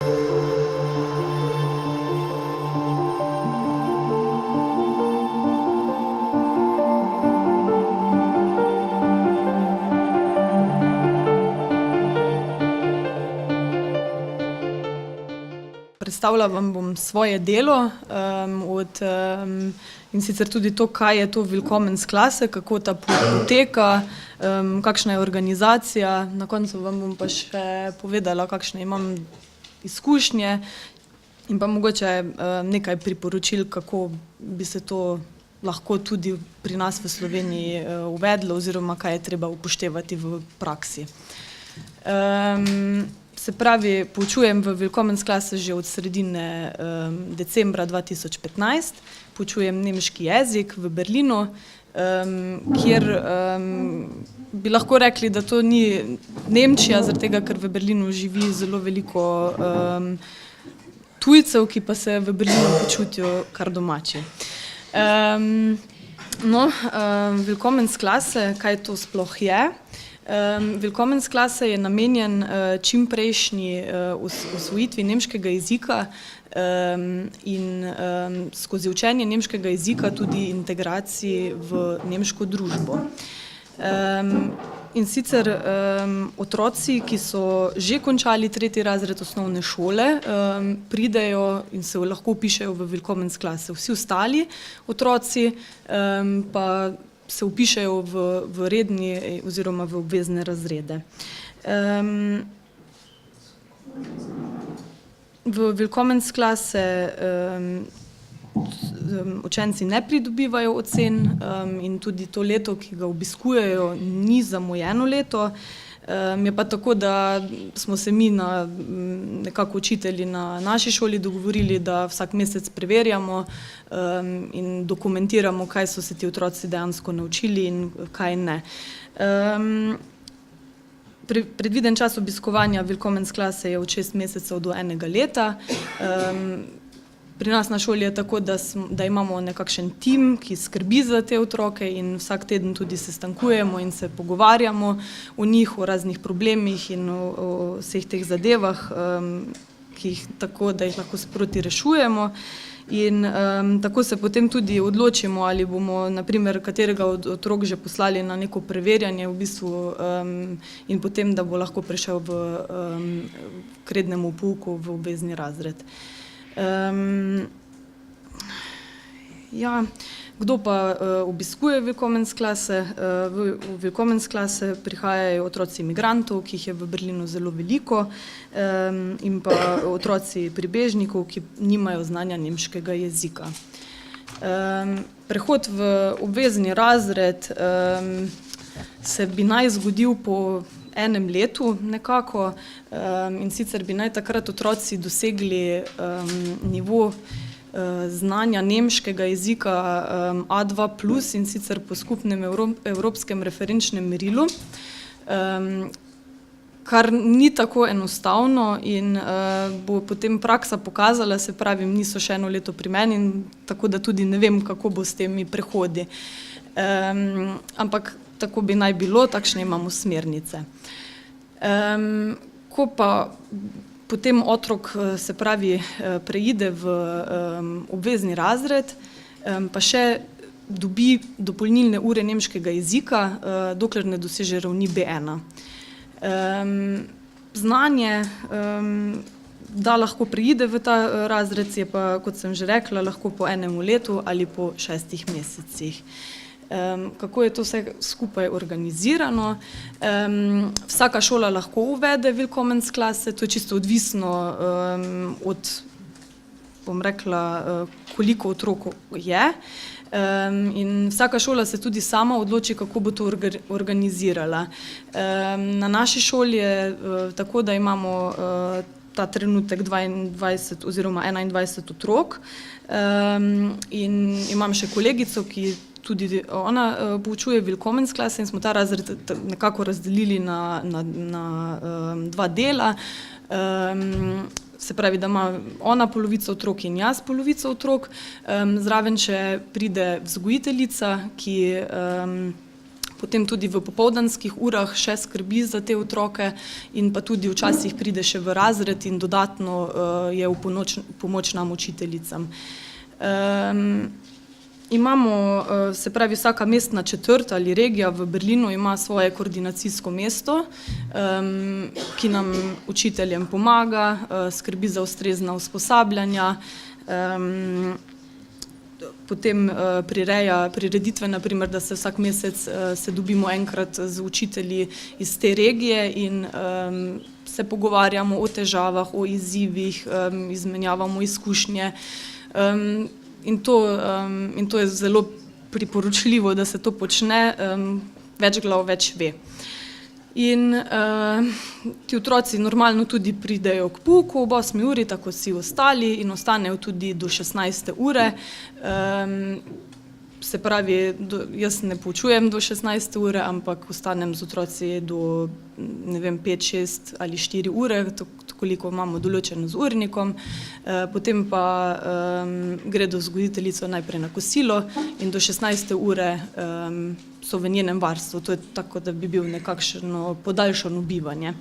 Predstavila vam bom svoje delo in sicer tudi to, kaj je to Willkommensklasse, kako ta poteka, kakšna je organizacija. Na koncu vam bom pa še povedala, kakšne imam izkušnje in pa mogoče nekaj priporočil, kako bi se to lahko tudi pri nas v Sloveniji uvedlo oziroma kaj je treba upoštevati v praksi. Se pravi, poučujem v Willkommensklasse že od sredine decembra 2015. Poučujem nemški jezik v Berlinu, kjer bi lahko rekli, da to ni Nemčija, zaradi tega, ker v Berlinu živi zelo veliko tujcev, ki pa se v Berlinu počutijo kar domači. Willkommensklasse, kaj to sploh je? Willkommensklasse je namenjen čimprejšnji osvojitvi nemškega jezika in skozi učenje nemškega jezika tudi integraciji v nemško družbo. In sicer otroci, ki so že končali 3. razred osnovne šole, pridejo in se lahko vpišejo v Willkommensklasse. Vsi ostali otroci pa se vpišejo v redni oziroma v obvezne razrede. V Willkommensklasse učenci ne pridobivajo ocen in tudi to leto, ki ga obiskujejo, ni zamujeno leto. Je pa tako, da smo se mi nekako učitelji na naši šoli dogovorili, da vsak mesec preverjamo in dokumentiramo, kaj so se ti otroci dejansko naučili in kaj ne. Predviden čas obiskovanja Willkommensklasse je od 6 mesecev do 1 leta. Pri nas na šoli je tako, da imamo nekakšen tim, ki skrbi za te otroke in vsak teden tudi sestankujemo in se pogovarjamo o njih, o raznih problemih in o vseh teh zadevah, tako da jih lahko sproti rešujemo. In tako se potem tudi odločimo, ali bomo na primer katerega od otrok že poslali na neko preverjanje v bistvu in potem, da bo lahko prišel k rednemu pouku v obvezni razred. Kdo pa obiskuje Willkommensklasse? V Willkommensklasse prihajajo otroci migrantov, ki jih je v Berlinu zelo veliko, in pa otroci pribežnikov, ki nimajo znanja nemškega jezika. Prehod v obvezni razred se bi naj zgodil po 1 letu nekako in sicer bi naj takrat otroci dosegli nivo znanja nemškega jezika A2+, in sicer po skupnem evropskem referenčnem merilu, kar ni tako enostavno in bo potem praksa pokazala, se pravi, niso še 1 leto pri meni, tako da tudi ne vem, kako bo s temi prehodi. Ampak tako bi naj bilo, takšne imamo smernice. Ko pa potem otrok, se pravi, preide v obvezni razred, pa še dobi dopolnilne ure nemškega jezika, dokler ne doseže ravni B1. Znanje, da lahko preide v ta razred, je pa, kot sem že rekla, lahko po 1 letu ali po 6 mesecih. Kako je to vse skupaj organizirano? Vsaka šola lahko uvede Willkommensklasse, to je čisto odvisno od, bom rekla, koliko otrok je. In vsaka šola se tudi sama odloči, kako bo to organizirala. Na naši šoli je tako, da imamo ta trenutek 22 oziroma 21 otrok in imam še kolegico, ki tudi ona poučuje Willkommensklasse in smo ta razred nekako razdelili na 2 dela. Se pravi, da ima ona polovico otrok in jaz polovico otrok. Zraven še pride vzgojiteljica, ki potem tudi v popoldanskih urah še skrbi za te otroke in pa tudi včasih pride še v razred in dodatno je v pomoč nam učiteljicam. Imamo, se pravi, vsaka mestna četrt ali regija v Berlinu ima svoje koordinacijsko mesto, ki nam učiteljem pomaga, skrbi za ustrezna usposabljanja, potem prireja prireditve, naprimer, da se vsak mesec se dobimo enkrat z učitelji iz te regije in se pogovarjamo o težavah, o izzivih, izmenjavamo izkušnje. In to je zelo priporočljivo, da se to počne, več glav več ve. In ti otroci normalno tudi pridejo k pouku ob 8 uri, tako vsi ostali, in ostanejo tudi do 16. ure. Se pravi, jaz ne poučujem do 16. ure, ampak ostanem z otroci do, ne vem, 5, 6 ali 4 ure, koliko imamo določeno z urnikom, potem pa gredo z vzgojiteljico najprej na kosilo in do 16. ure so v njenem varstvu. To je tako, da bi bil nekakšno podaljšano bivanje.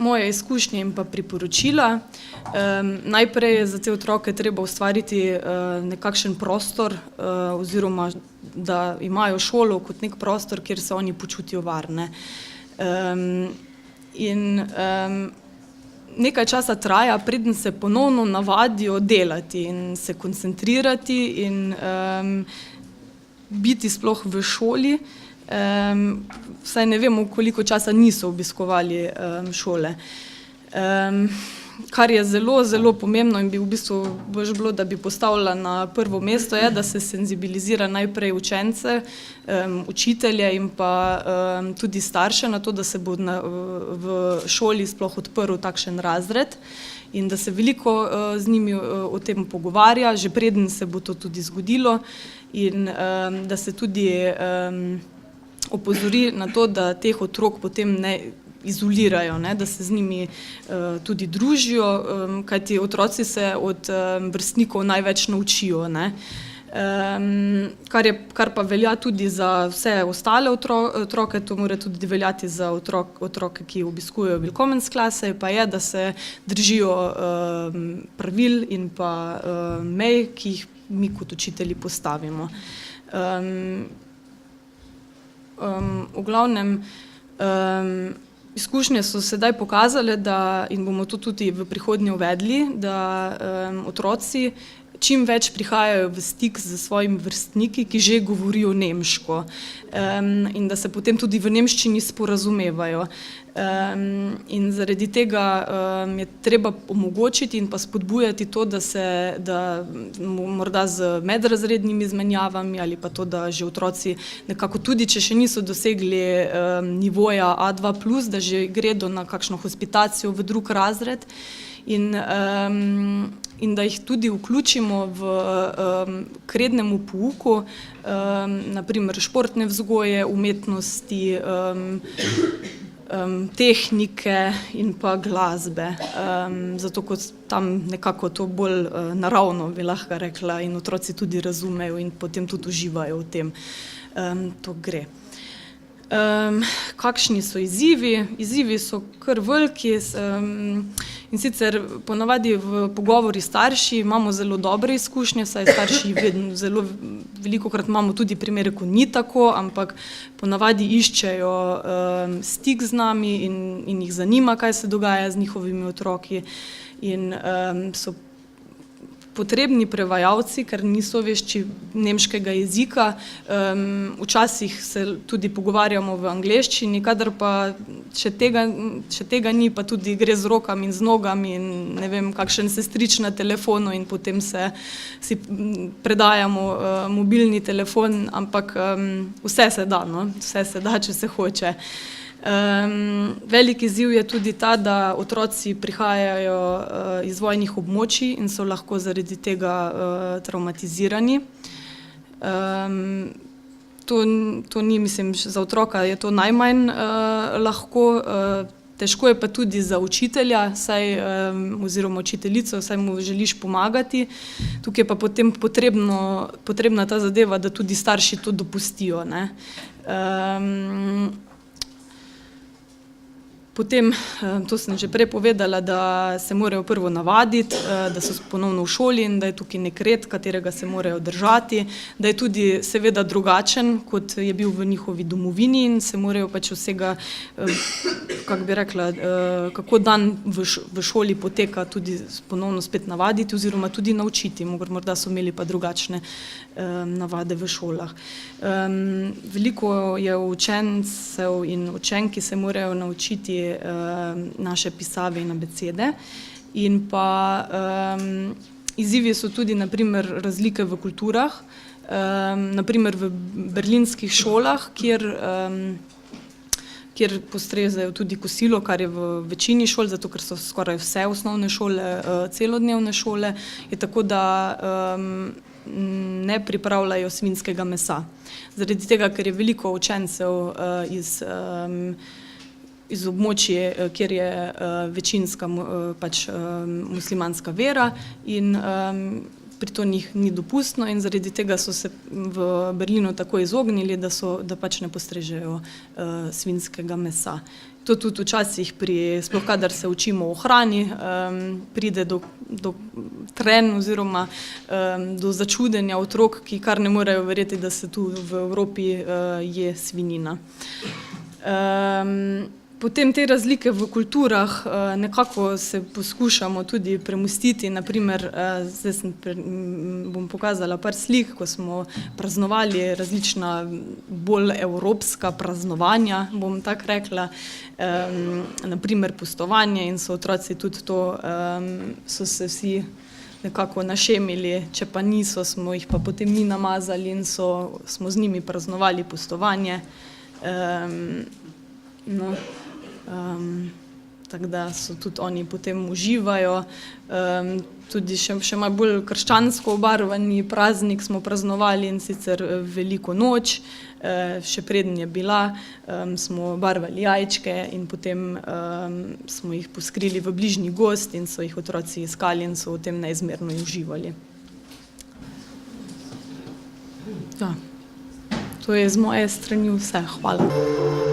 Moje izkušnje in pa priporočila. Najprej je za te otroke treba ustvariti nekakšen prostor oziroma da imajo šolo kot nek prostor, kjer se oni počutijo varne. In nekaj časa traja, preden se ponovno navadijo delati in se koncentrirati in biti sploh v šoli. Vsaj ne vemo, koliko časa niso obiskovali šole. Kar je zelo, zelo pomembno in bi v bistvu bož bilo, da bi postavila na prvo mesto, je, da se senzibilizira najprej učence, učitelje in pa tudi starše na to, da se bo v šoli sploh odprl takšen razred in da se veliko z njimi o tem pogovarja, že preden se bo to tudi zgodilo in da se tudi opozori na to, da teh otrok potem ne izolirajo, ne, da se z njimi tudi družijo, kajti otroci se od vrstnikov največ naučijo, ne. Kar pa velja tudi za vse ostale otroke, to mora tudi veljati za otroke, ki obiskujejo Willkommensklasse, pa je, da se držijo pravil in pa mej, ki jih mi kot učitelji postavimo. V glavnem, izkušnje so sedaj pokazale, da, in bomo to tudi v prihodnje uvedli, da otroci čim več prihajajo v stik s svojimi vrstniki, ki že govorijo nemško in da se potem tudi v nemščini sporazumevajo. In zaradi tega je treba omogočiti in pa spodbujati to, da morda z medrazrednimi izmenjavami ali pa to, da že otroci nekako tudi, če še niso dosegli nivoja A2+, da že gredo na kakšno hospitacijo v drug razred in da jih tudi vključimo v k rednemu pouku, naprimer športne vzgoje, umetnosti, tehnike in pa glasbe. Zato kot tam nekako to bolj naravno, bi lahko rekla, in otroci tudi razumejo in potem tudi uživajo v tem. To gre. Kakšni so izzivi? Izzivi so kar veliki in sicer ponavadi v pogovori s starši imamo zelo dobre izkušnje, saj starši zelo velikokrat imamo tudi primere, ko ni tako, ampak ponavadi iščejo stik z nami in jih zanima, kaj se dogaja z njihovimi otroki in so potrebni prevajalci, ker niso vešči nemškega jezika. Včasih se tudi pogovarjamo v angleščini, kadar pa še tega ni, pa tudi gre z rokami in z nogami in ne vem, kakšen sestrič na telefonu in potem si predajamo mobilni telefon, ampak vse se da, no, vse se da, če se hoče. Velik izziv je tudi ta, da otroci prihajajo iz vojnih območij in so lahko zaradi tega travmatizirani. To ni, mislim, za otroka je to najmanj lahko, Težko je pa tudi za učitelja, oziroma učiteljico, saj mu želiš pomagati. Tukaj je pa potem potrebna ta zadeva, da tudi starši to dopustijo, ne. Potem, to sem že prej povedala, da se morajo prvo navaditi, da so ponovno v šoli in da je tukaj nek red, katerega se morajo držati, da je tudi seveda drugačen, kot je bil v njihovi domovini in se morajo pač vsega, kako bi rekla, kako dan v šoli poteka, tudi ponovno spet navaditi oziroma tudi naučiti. Morda so imeli pa drugačne navade v šolah. Veliko je učencev in učenk, ki se morajo naučiti naše pisave in abecede. In pa izzivi so tudi na primer razlike v kulturah, na primer v berlinskih šolah, kjer postrežejo tudi kosilo, kar je v večini šol, zato ker so skoraj vse osnovne šole celodnevne šole, je tako, da ne pripravljajo svinjskega mesa. Zaradi tega, ker je veliko učencev iz območij, kjer je večinska pač muslimanska vera in pri to njih ni dopustno in zaradi tega so se v Berlinu tako izognili, da pač ne postrežejo svinjskega mesa. To tudi včasih sploh kadar se učimo o hrani, pride do trenj oziroma do začudenja otrok, ki kar ne morejo verjeti, da se tu v Evropi je svinjina. Potem te razlike v kulturah nekako se poskušamo tudi premostiti, na primer, zdaj bom pokazala par slik, ko smo praznovali različna bolj evropska praznovanja, bom tako rekla, na primer pustovanje in so otroci tudi to, so se vsi nekako našemili, če pa niso, smo jih pa potem mi namazali in smo z njimi praznovali pustovanje. No. Tako da so tudi oni potem uživajo. Tudi še malo bolj krščansko obarvani praznik smo praznovali in sicer veliko noč, še preden je bila, smo barvali jajčke in potem smo jih poskrili v bližnji gozd in so jih otroci iskali in so v tem neizmerno uživali. Ja, to je z moje strani vse. Hvala.